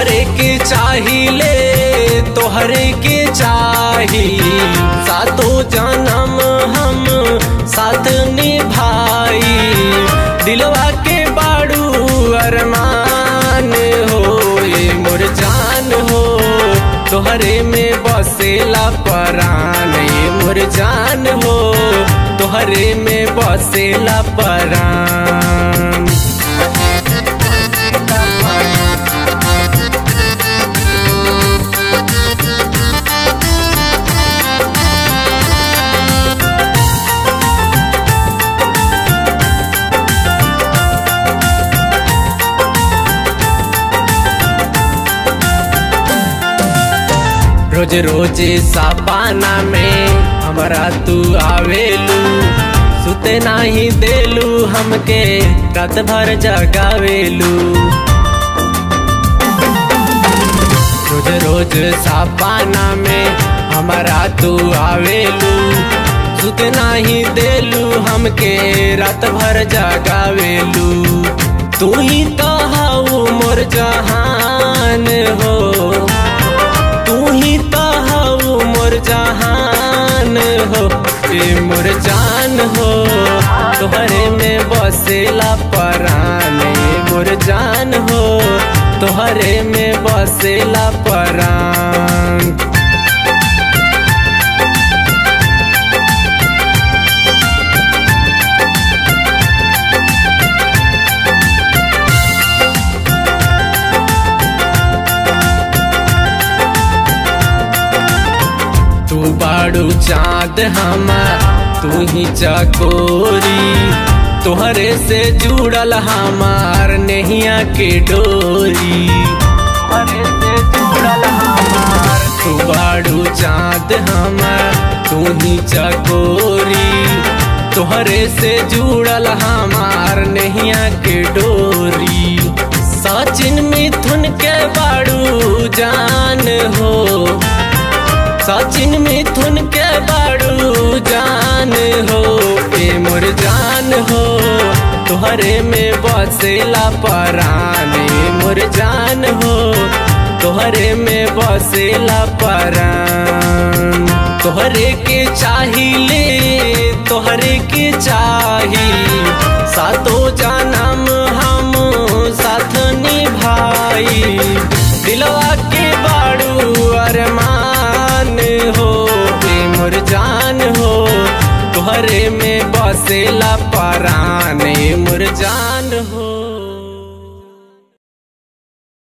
तोहरे के चाहिले तोहरे के चाही सातो जन्म हम साथ निभाई दिलवा के बाड़ू अरमान हो ये मोर जान हो तोहरे में बसेला परान ये मोर जान हो तोहरे में बसेला परान। रोज रोज सपना में हमारा तू आवेलू सुते नहीं देलू हमके रात भर जगावेलू रोज रोज सपना में हमारा तू आवेलू सुते नहीं देलू हमके रात भर जगावेलू तू ही तो हाउ मोर जहान हो तू ही तो हाउ मोर जहान हो ये मोर जान हो तोहरे में बसेला परान मोर जान हो तोहरे में बसेला परान। तू बाड़ू चाँद हमार तू ही चकोरी तोहरे से जुड़ल हमार नैया के डोरी तोहरे से जुड़ल हमार तू बाड़ू चाँद हमार तू ही चकोरी तोहरे से जुड़ल हमार नैया के डोरी सचिन मिथुन के बाड़ू जान हो सचिन मिथुन के बाड़ू जान हो ए मोर जान हो तोहरे में बसेला परान मोर जान हो तोहरे में बसेला परान। तोहरे के चाहिले तोहरे के चाही सातो जन्म हम साथ निभाई दिलवा के बाड़ू अरमान हो मोर जान हो तोहरे में बसेला परान मोर जान हो।